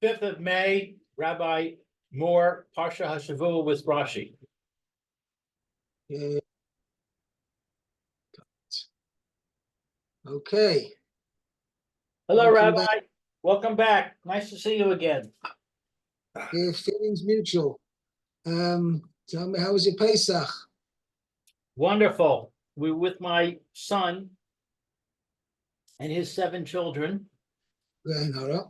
5th of May, Rabbi Moore, Parsha Hashavua with Rashi. Okay. Hello, Welcome Rabbi. back. Welcome back. Nice to see you again. Feelings mutual. Tell me, how was your Pesach? Wonderful. We were with my son and his 7 children. Very nice.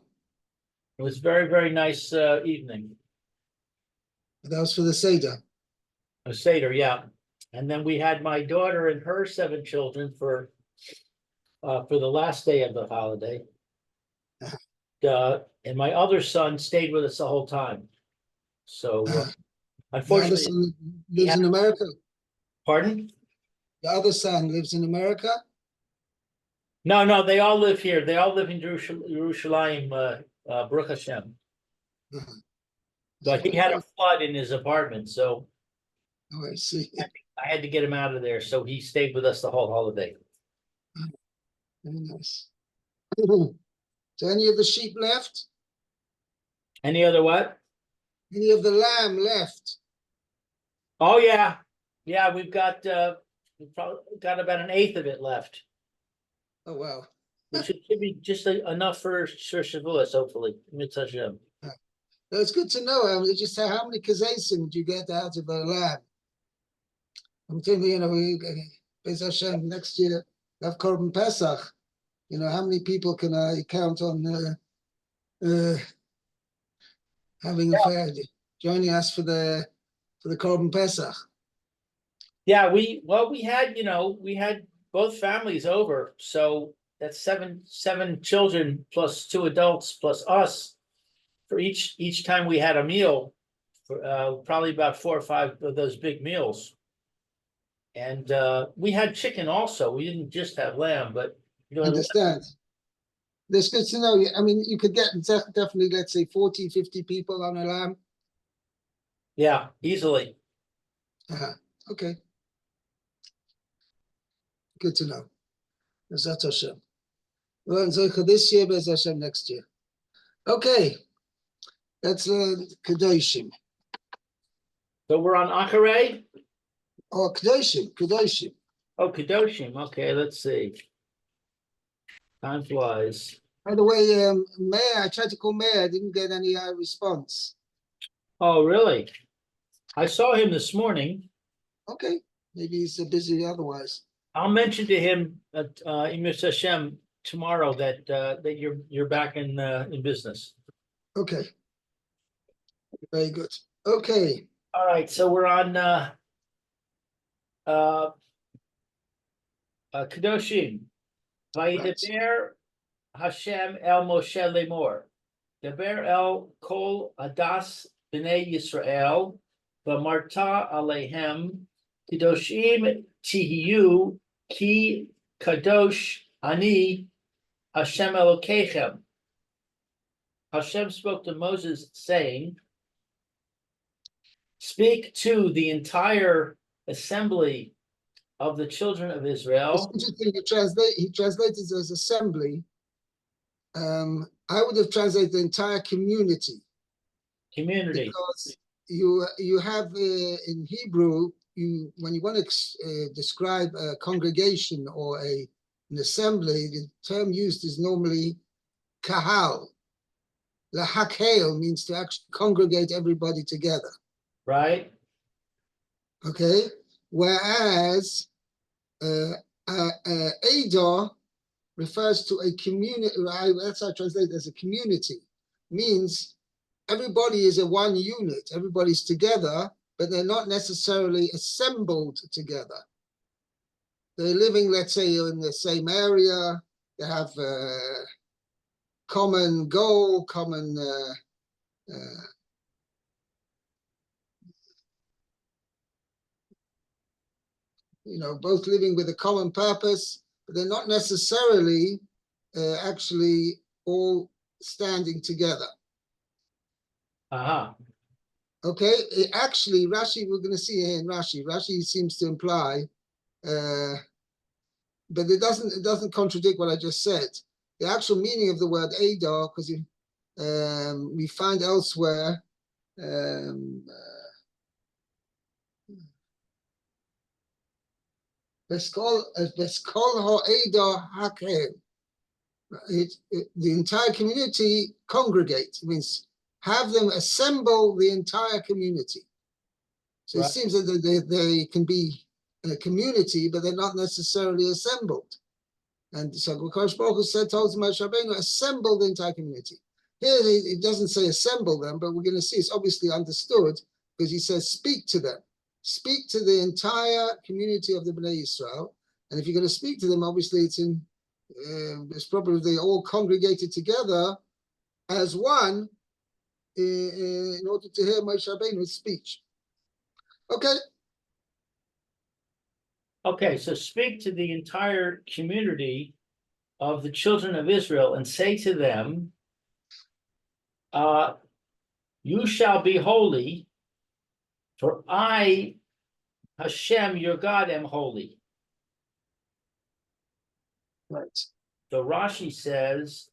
It was very, very nice evening. That was for the Seder. A Seder, yeah. And then we had my daughter and her 7 children for the last day of the holiday. And my other son stayed with us the whole time. So The other unfortunately, son lives in America. pardon? The other son lives in America. No, they all live here. They all live in Jerusalem, Baruch Hashem. But he had a flood in his apartment, so Oh, I see. I had to get him out of there. So he stayed with us the whole holiday. Very nice. So any of the sheep left? Any other what? Any of the lamb left? Oh yeah, we've got we've probably got about an eighth of it left, Oh, wow. which should be just enough for Shavuos, hopefully. Mitzvah Hashem. So it's good to know. Just how many kedoshim do you get out of a lamb? I'm thinking, Beis Hashem, next year, have Korban Pesach. How many people can I count on having a fair, joining us for the Korban Pesach? Yeah, we had both families over, so that's seven children plus 2 adults plus us. For each time we had a meal, for probably about 4 or 5 of those big meals. And we had chicken also. We didn't just have lamb, but Understand. That's good to know. I mean, you could get definitely, let's say, 40, 50 people on a lamb. Yeah, easily. Okay. Good to know. Bezat Hashem. Well, so this year, Bezat Hashem next year. Okay. Let's learn Kedoshim. So we're on Acharei? Oh, Kedoshim. Oh, Kedoshim. Okay, let's see. Time flies. By the way, Mayor, I tried to call Mayor. I didn't get any response. Oh, really? I saw him this morning. Okay. Maybe he's busy otherwise. I'll mention to him at Mitzvah Hashem tomorrow that you're back in business. Okay. Very good. Okay. All right, so we're on Kedoshim. Vayidaber Hashem el Moshe lemor. Daber el kol adas b'nei Yisrael v'marta aleihem Kedoshim tihiyu ki kadosh ani Hashem Elokeichem. Hashem spoke to Moses saying, "Speak to the entire assembly of the children of Israel." It's interesting. He translated as assembly. I would have translated the entire community. Because you have in Hebrew, when you want to describe a congregation or an assembly, the term used is normally kahal. Lahakheil means to actually congregate everybody together. Right. Okay. Whereas Adar refers to a community. That's how I translate it as a community. Means everybody is a one unit. Everybody's together, but they're not necessarily assembled together. They're living, let's say, in the same area. They have common goal, common both living with a common purpose, but they're not necessarily actually all standing together. Okay, actually, Rashi, we're going to see here in Rashi seems to imply, but it doesn't contradict what I just said. The actual meaning of the word Adar, because we find elsewhere. The entire community congregate. It means have them assemble the entire community. So It seems that they can be in a community, but they're not necessarily assembled. And so Kodesh Baruch Hu said, told Moshe Rabbeinu, assemble the entire community. Here it doesn't say assemble them, but we're going to see it's obviously understood because he says speak to them. Speak to the entire community of the Bnei Yisrael. And if you're going to speak to them, obviously it's probably they all congregated together as one in order to hear Moshe Rabbeinu's speech. Okay. Okay, so speak to the entire community of the children of Israel and say to them, you shall be holy, for I, Hashem, your God, am holy. Right. So Rashi says,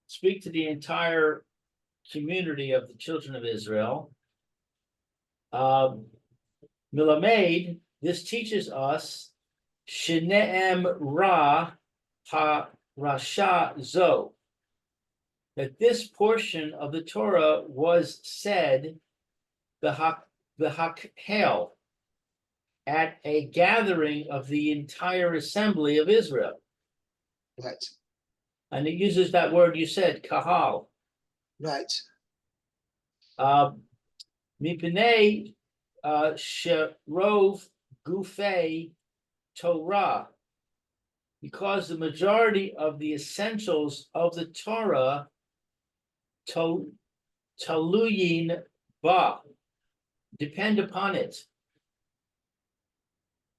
speak to the entire community of the children of Israel. Milamed, this teaches us, Sheneem Ra Ha Rasha Zo, that this portion of the Torah was said, the Hakhel, at a gathering of the entire assembly of Israel. Right. And it uses that word you said, kahal. Right. Mipnei sherov gufei Torah, because the majority of the essentials of the Torah taluyin ba, depend upon it.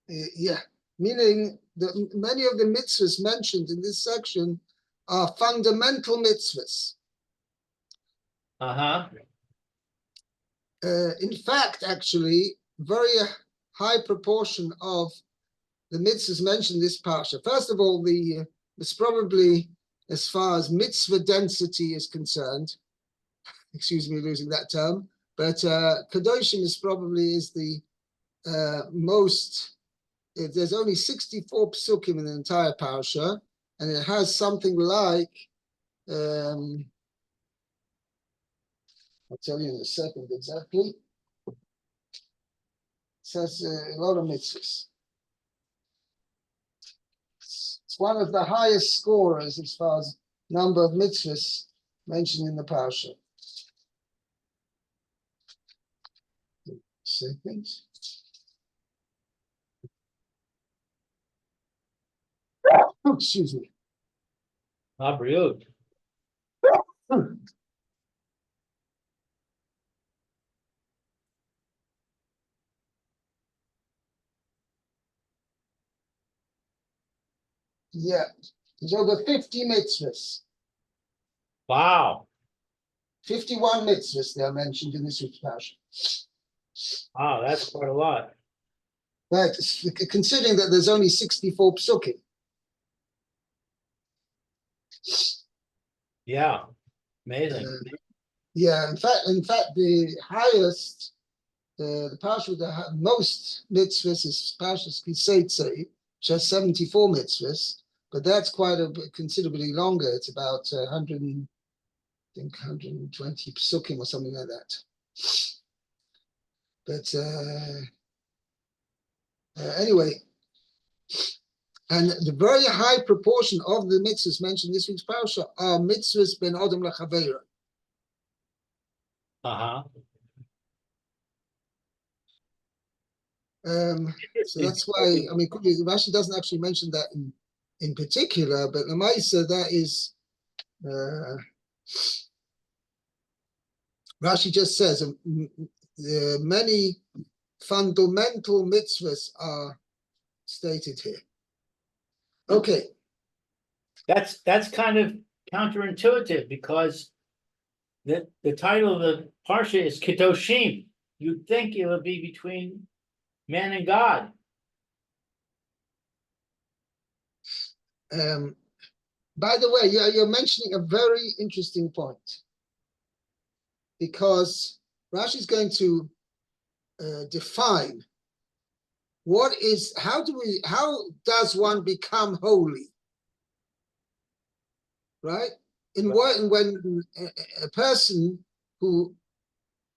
Yeah, meaning that many of the mitzvahs mentioned in this section are fundamental mitzvahs. In fact, actually, very high proportion of the mitzvahs mentioned in this parsha. First of all, it's probably, as far as mitzvah density is concerned, excuse me losing that term, but Kedoshim is the most. There's only 64 psukim in the entire parsha, and it has something like, I'll tell you in a second exactly. It says a lot of mitzvahs. It's one of the highest scorers as far as number of mitzvahs mentioned in the parsha. Second. Excuse me. Abriut. Yeah, there's over 50 mitzvahs. Wow. 51 mitzvahs they are mentioned in this week's parsha. Wow, that's quite a lot. Right, considering that there's only 64 psukim. Yeah, amazing. Yeah, in fact, the highest, the parsha with the most mitzvahs is Parshas Kiseitze, which has 74 mitzvahs, but that's quite considerably longer. It's about 120 psukim or something like that. But anyway, and the very high proportion of the mitzvahs mentioned in this week's parsha are mitzvahs ben Adam lachaveira. So that's why, I mean, Rashi doesn't actually mention that in particular, but Lamaisa, that is, Rashi just says many fundamental mitzvahs are stated here. Okay. That's kind of counterintuitive because the title of the Parsha is Kedoshim. You'd think it would be between man and God. By the way, you're mentioning a very interesting point, because Rashi is going to define how does one become holy, right? When a person who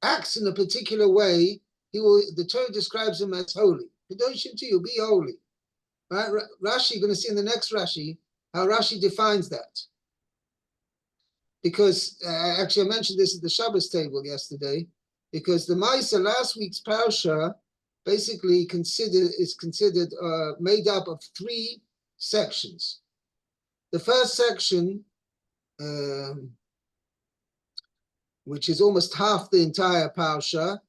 acts in a particular way, the Torah describes him as holy. Kedoshim to you, be holy. Right? Rashi, you're going to see in the next Rashi how Rashi defines that. Because actually I mentioned this at the Shabbos table yesterday, because the Maisa, last week's Parsha, basically is considered made up of 3 sections. The first section, which is almost half the entire Parsha,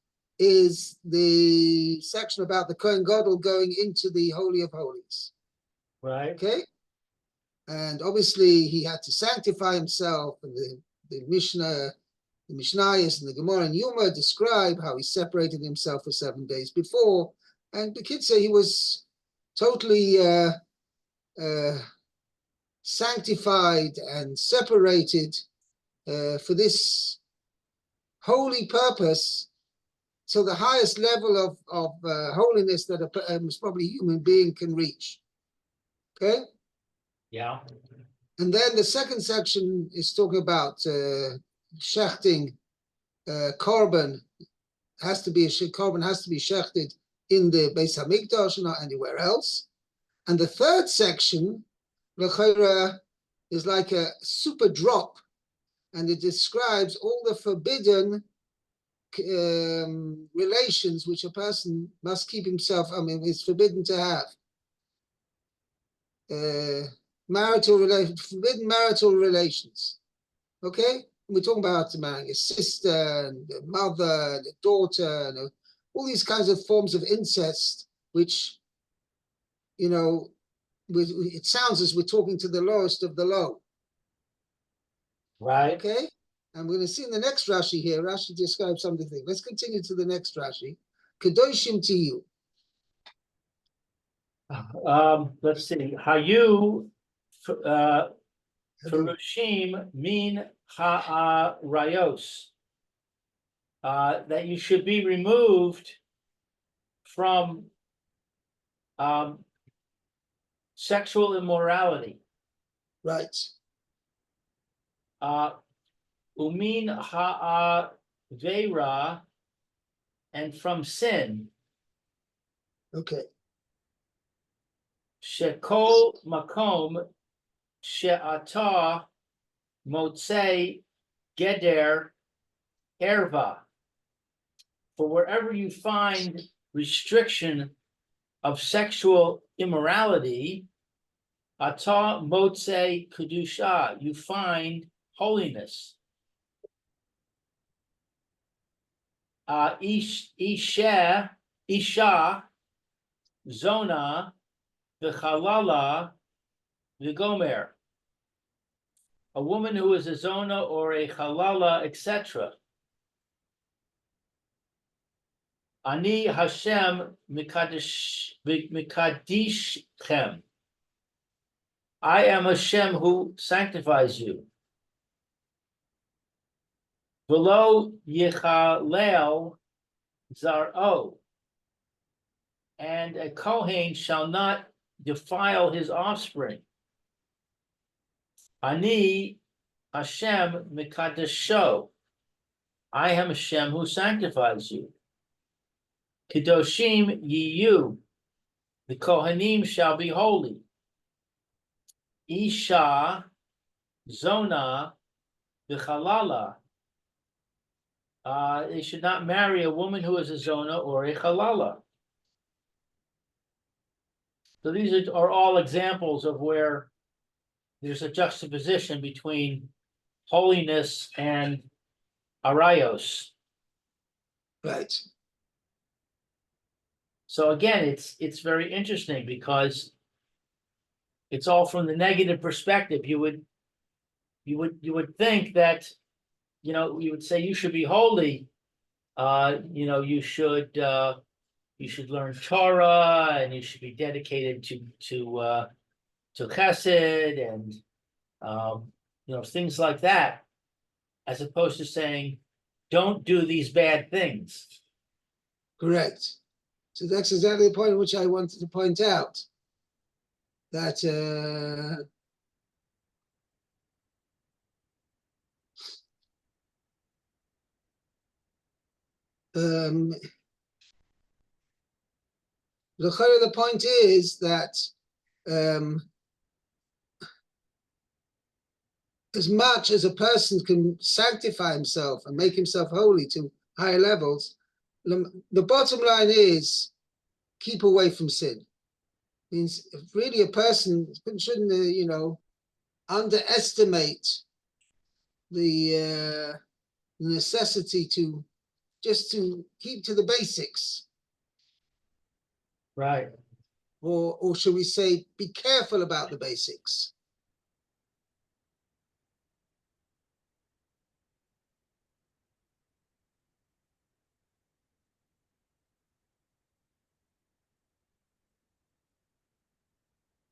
is the section about the Kohen Gadol going into the Holy of Holies. Right. Okay? And obviously he had to sanctify himself, and the Mishnah, the Mishnayos and the Gemara and Yuma describe how he separated himself for 7 days before. And the kids say he was totally sanctified and separated for this holy purpose. So the highest level of holiness that a probably human being can reach. Okay? Yeah. And then the second section is talking about shechting. Korban has to be shechted in the Beis Hamikdash, not anywhere else. And the third section, l'chayra, is like a super drop, and it describes all the forbidden relations which a person must keep himself, is forbidden to have. Forbidden marital relations. Okay? We're talking about marrying a sister, and a mother, and a daughter, and all these kinds of forms of incest, which, it sounds as we're talking to the lowest of the low. Right. Okay? And we're going to see in the next Rashi here, Rashi describes something. Let's continue to the next Rashi. Kedoshim to you. Let's see. Hayu Kedoshim min ha'arayos. That you should be removed from sexual immorality. Right. Umin ha'avera, and from sin. Okay. Shekol makom she'ata motzei geder erva. For wherever you find restriction of sexual immorality, ata motzei kedusha, you find holiness. Isha zona v'chalala v'gomer. A woman who is a zona or a chalala, etc. Ani Hashem mikadishchem. I am Hashem who sanctifies you. V'lo yichalel zar'o. And a Kohen shall not defile his offspring. Ani Hashem mikadesho. I am Hashem who sanctifies you. Kedoshim yiyu. The Kohanim shall be holy. Isha zona v'chalala. They should not marry a woman who is a zona or a chalala. So these are all examples of where there's a juxtaposition between holiness and arayos. Right. So again, it's very interesting because it's all from the negative perspective. You would think that, you would say you should be holy. You should learn Torah, and you should be dedicated to chesed, and Things like that, as opposed to saying, don't do these bad things. Correct. So that's exactly the point which I wanted to point out. That the point is that as much as a person can sanctify himself and make himself holy to higher levels, the bottom line is keep away from sin. Means if really a person shouldn't, underestimate the necessity to keep to the basics. Right. Or should we say, be careful about the basics.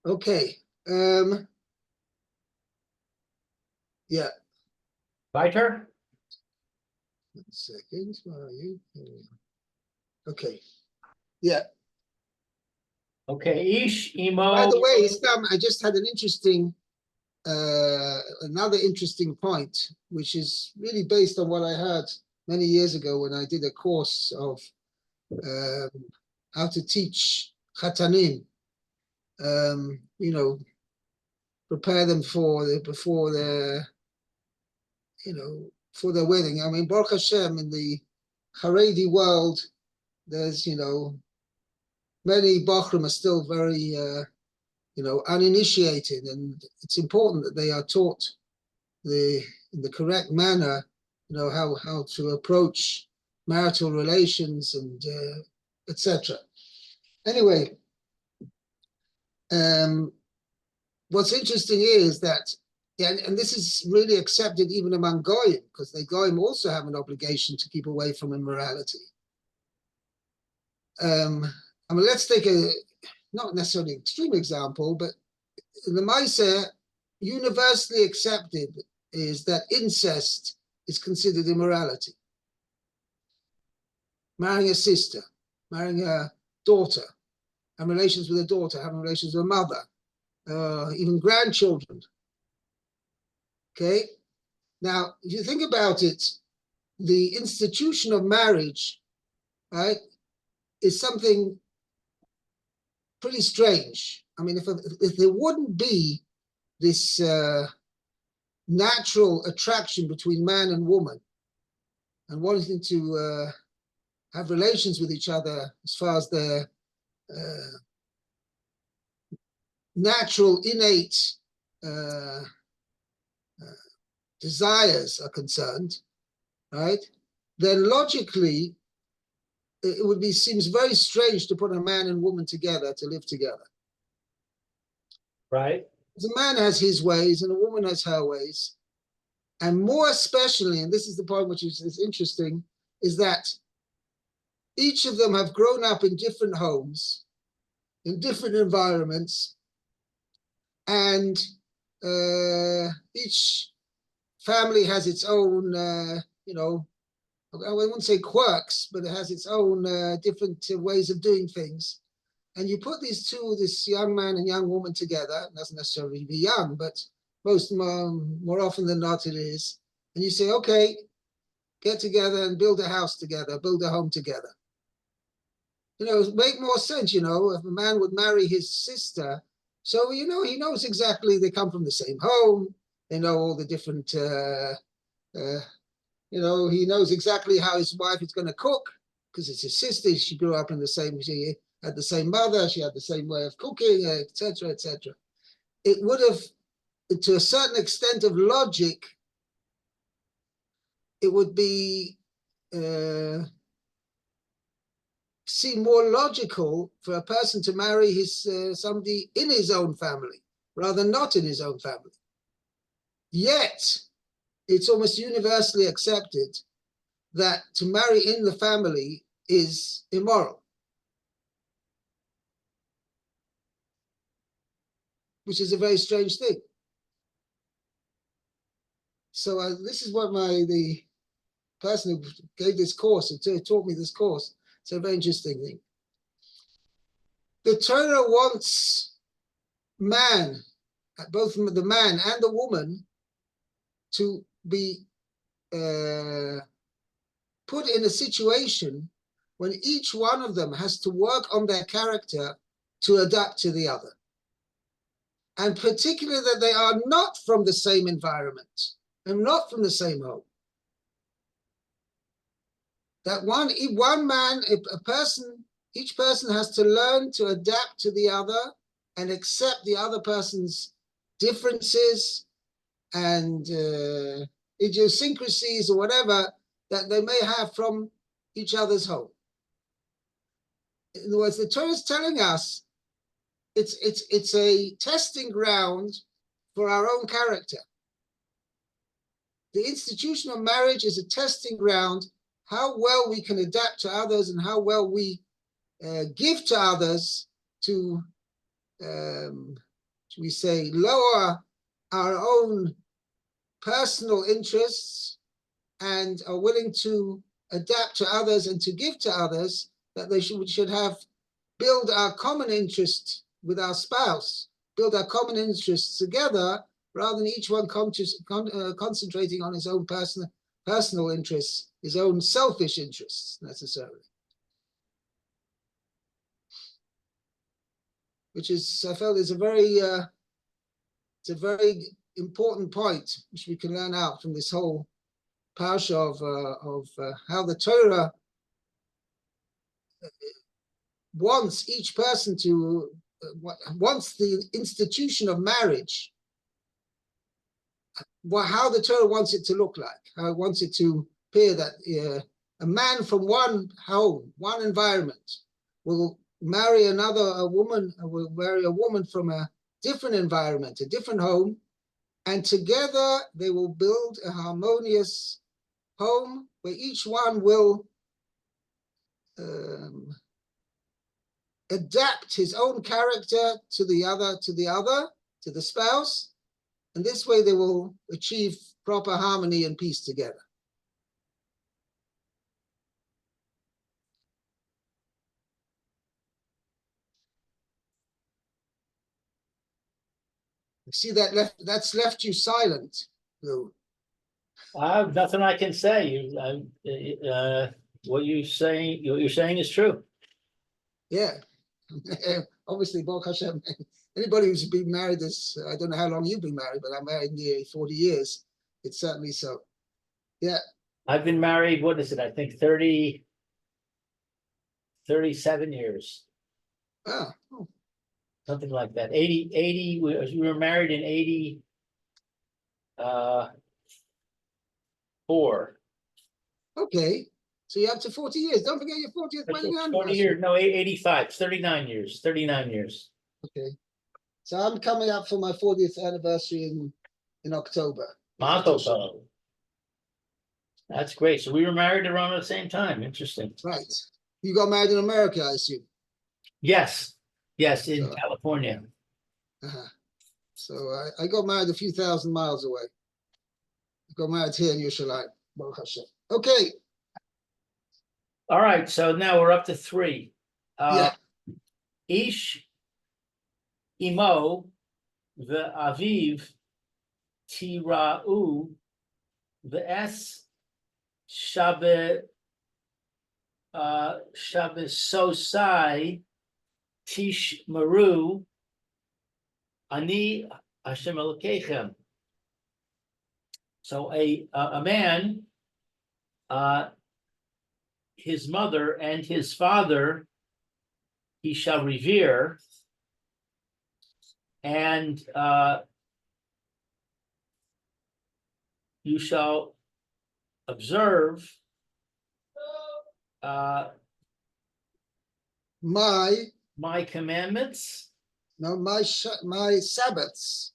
Okay. Yeah. Weiter? 1 second. Where are you? Okay. Yeah. Okay. Ish, Emo. By the way, I just had another interesting point, which is really based on what I heard many years ago when I did a course of how to teach chatanim. Prepare them for their wedding. I mean, Baruch Hashem, in the Haredi world, there's many Bachrim are still very uninitiated, and it's important that they are taught in the correct manner, how to approach marital relations and etc. Anyway, what's interesting is that, and this is really accepted even among Goyim, because the Goyim also have an obligation to keep away from immorality. Let's take not necessarily an extreme example, but the Maaseh, universally accepted is that incest is considered immorality. Marrying a sister, marrying a daughter, having relations with a daughter, having relations with a mother, even grandchildren. Okay? Now, if you think about it, the institution of marriage, right, is something pretty strange. I mean, if there wouldn't be this natural attraction between man and woman and wanting to have relations with each other as far as their natural, innate desires are concerned, right? Then logically, it seems very strange to put a man and woman together to live together. Right. The man has his ways and a woman has her ways. And more especially, and this is the point which is interesting, is that each of them have grown up in different homes, in different environments, and each family has its own, I wouldn't say quirks, but it has its own different ways of doing things. And you put this young man and young woman together, it doesn't necessarily be young, but more often than not it is. And you say, okay, get together and build a house together, build a home together. It would make more sense, if a man would marry his sister. So, he knows exactly, they come from the same home, they know all the different, he knows exactly how his wife is going to cook, because it's his sister, she grew up she had the same mother, she had the same way of cooking, etc., etc. It would have, to a certain extent of logic, it would be seem more logical for a person to marry somebody in his own family rather than not in his own family. Yet, it's almost universally accepted that to marry in the family is immoral, which is a very strange thing. So this is what the person who gave this course, who taught me this course, it's a very interesting thing. The Torah wants man, both the man and the woman, to be put in a situation when each one of them has to work on their character to adapt to the other. And particularly that they are not from the same environment and not from the same home. That one man, a person, each person has to learn to adapt to the other and accept the other person's differences and idiosyncrasies or whatever that they may have from each other's home. In other words, the Torah is telling us it's a testing ground for our own character. The institution of marriage is a testing ground, how well we can adapt to others and how well we give to others to, should we say, lower our own personal interests and are willing to adapt to others and to give to others, that we should build our common interest with our spouse, build our common interests together, rather than each one concentrating on his own personal interests, his own selfish interests necessarily. Which is, I felt, is a very important point which we can learn out from this whole Parsha of how the Torah wants each person to, wants the institution of marriage, how the Torah wants it to look like, how it wants it to appear that a man from one home, one environment, will marry a woman from a different environment, a different home, and together they will build a harmonious home where each one will adapt his own character to the spouse, and this way they will achieve proper harmony and peace together. I see that's left you silent, Lou. Nothing I can say. What you're saying is true. Yeah. Obviously, Baruch Hashem, anybody who's been married this, I don't know how long you've been married, but I'm married nearly 40 years. It's certainly so. Yeah. I've been married, what is it? I think 37 years. Oh. Something like that. 80, we were married in 84. Okay. So you're up to 40 years. Don't forget your 40th wedding anniversary. 40 years, no, 85, 39 years, 39 years. Okay. So I'm coming up for my 40th anniversary in October. Mazel tov. That's great. So we were married around the same time. Interesting. Right. You got married in America, I assume. Yes, in California. So I got married a few thousand miles away. I got married here in Yerushalayim. Baruch Hashem. Okay. All right. So now we're up to 3. Ish imo ve'aviv tira'u ve'es shabesosai tishmeru ani Hashem Elokeichem. So a man, his mother and his father, he shall revere, and you shall observe my commandments. No, my Sabbaths.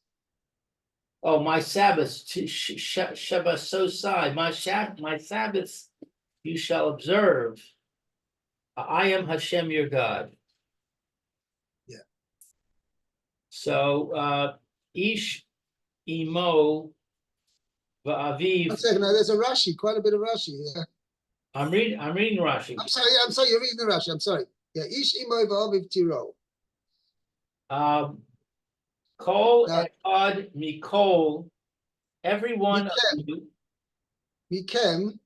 Oh, my Sabbaths, Shabasosai, my Sabbaths you shall observe. I am Hashem your God. Yeah. So Ish imo va'aviv. 1 second, now there's a Rashi, quite a bit of Rashi here. I'm reading Rashi. I'm sorry, you're reading the Rashi, I'm sorry. Yeah, ish imoy va'aviv tiro. Kol Now, echad mikol, every one of you, mikem,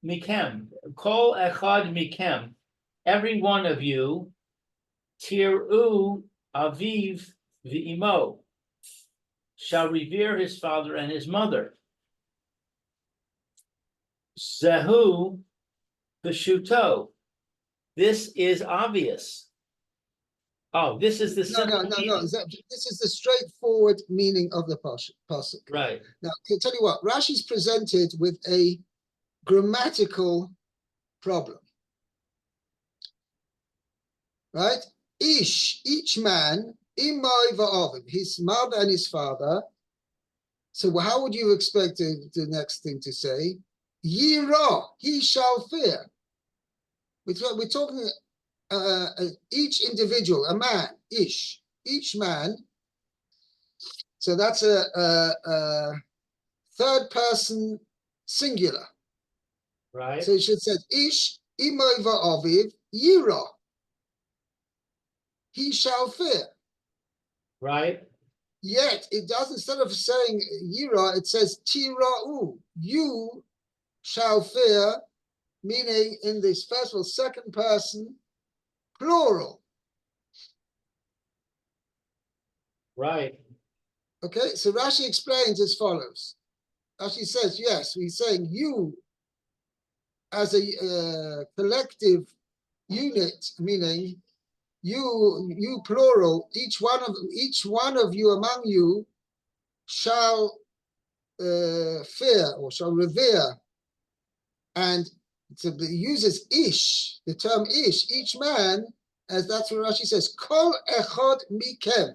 mikem, kol echad mikem, every one of you, tiru aviv v'imo, shall revere his father and his mother. Zehu b'shuto. This is obvious. Oh, this is the simple no. This is the straightforward meaning of the pasuk. Right. Now, I'll tell you what, Rashi's presented with a grammatical problem. Right? Each man, imay va'avim, his mother and his father. So how would you expect the next thing to say? Yira, he shall fear. We're talking each individual, a man, each man. So that's a third person singular. Right. So it should say ish imay va'aviv yira. He shall fear. Right. Yet it does, instead of saying yira, it says tira'u. You shall fear, meaning in this first or second person, plural. Right. Okay, so Rashi explains as follows. Rashi says, yes, we're saying you as a collective unit, meaning you plural, each one of you among you shall fear or shall revere, and it uses ish, the term ish, each man, as that's what Rashi says, kol echad mikem,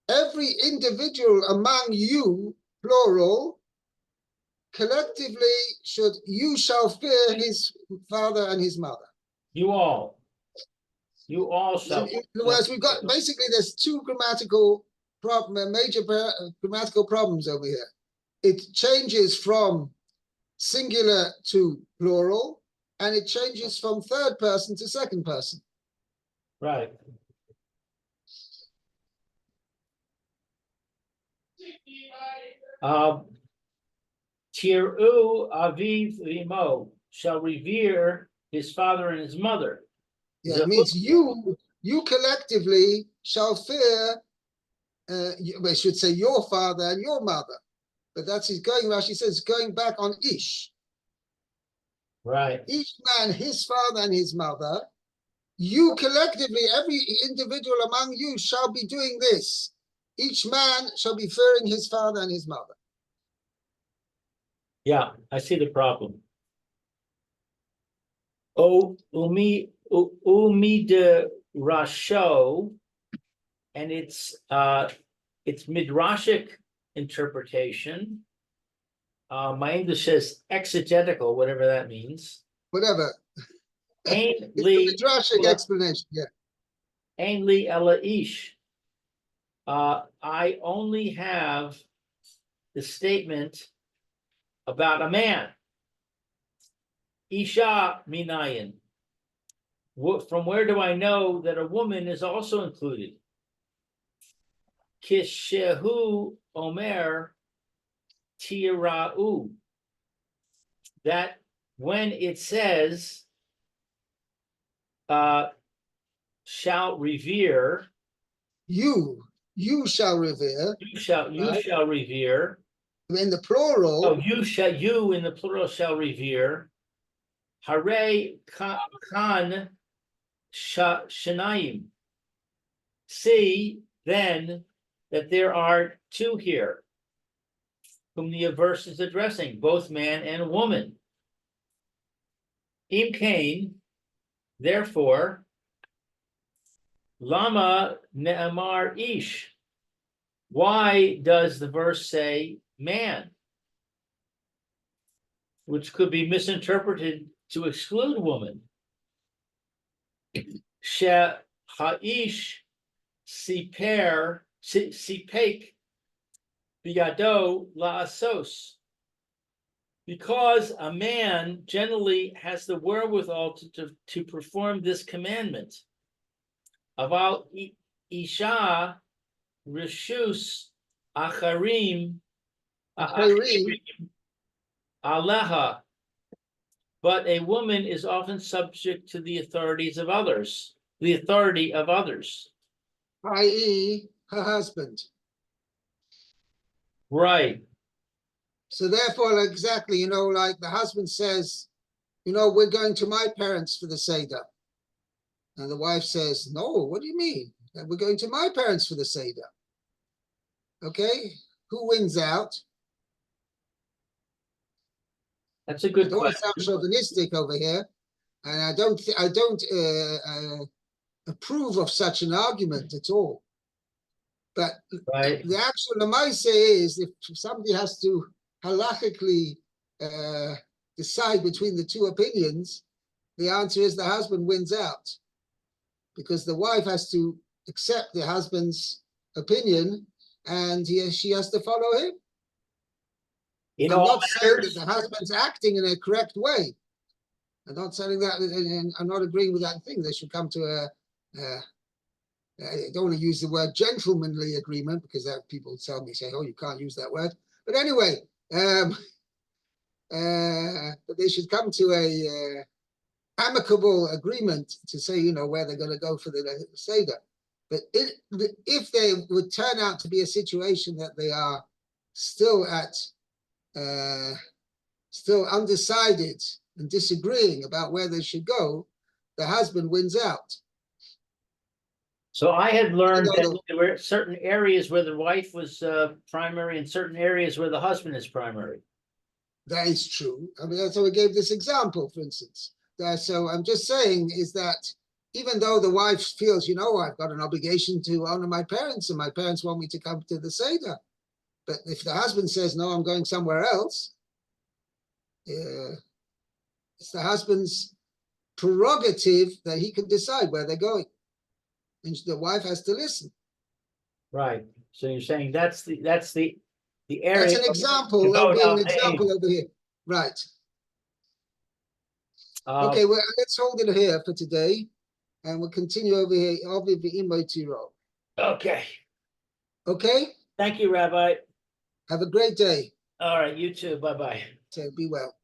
every individual among you, plural, collectively you shall fear his father and his mother. You all shall. In other words, we've got basically there's two major grammatical problems over here. It changes from singular to plural, and it changes from third person to second person. Right. Tiru aviv v'imo, shall revere his father and his mother. Yeah, it means you collectively shall fear, I should say your father and your mother. But that's Rashi says, going back on ish. Right. Each man, his father and his mother, you collectively, every individual among you shall be doing this. Each man shall be fearing his father and his mother. Yeah, I see the problem. Oh, umi de rasho, and it's midrashic interpretation. My English says exegetical, whatever that means. Whatever. It's the midrashic explanation, yeah. Ein li ela ish. I only have the statement about a man. Isha minayin. From where do I know that a woman is also included? Kishehu omer tira'u. That when it says shall revere, you shall revere. You shall revere. In the plural. Oh, you in the plural shall revere. Hare kan shanayim. See then that there are two here, whom the verse is addressing, both man and woman. Im kain, therefore, lama ne'amar ish. Why does the verse say man? Which could be misinterpreted to exclude woman. She ha'ish sipek biyado la'asos. Because a man generally has the wherewithal to perform this commandment. Aval isha rishus acharim aleha. But a woman is often subject to the authorities of others, the authority of others. I.e., her husband. Right. So therefore, exactly, like the husband says, we're going to my parents for the Seder. And the wife says, no, what do you mean? We're going to my parents for the Seder. Okay, who wins out? That's a good question. I don't want to sound chauvinistic over here, and I don't approve of such an argument at all. But right. The actual lemaise is if somebody has to halachically decide between the two opinions, the answer is the husband wins out, because the wife has to accept the husband's opinion, and she has to follow him. I'm not saying that the husband's acting in a correct way. I'm not saying that, and I'm not agreeing with that thing. They should come to I don't want to use the word gentlemanly agreement, because that people tell me, say, oh, you can't use that word. But anyway, but they should come to a amicable agreement to say, where they're going to go for the Seder. But if they would turn out to be a situation that they are still still undecided and disagreeing about where they should go, the husband wins out. So I had learned that there were certain areas where the wife was primary and certain areas where the husband is primary. That is true. I mean, that's why we gave this example, for instance. So I'm just saying is that even though the wife feels, I've got an obligation to honor my parents, and my parents want me to come to the Seder. But if the husband says, no, I'm going somewhere else, it's the husband's prerogative that he can decide where they're going. And the wife has to listen. Right. So you're saying that's the area. That's an example. There'll be an example over here. Right. Okay, well, let's hold it here for today. And we'll continue over here. Okay. Okay? Thank you, Rabbi. Have a great day. All right, you too. Bye-bye. So be well.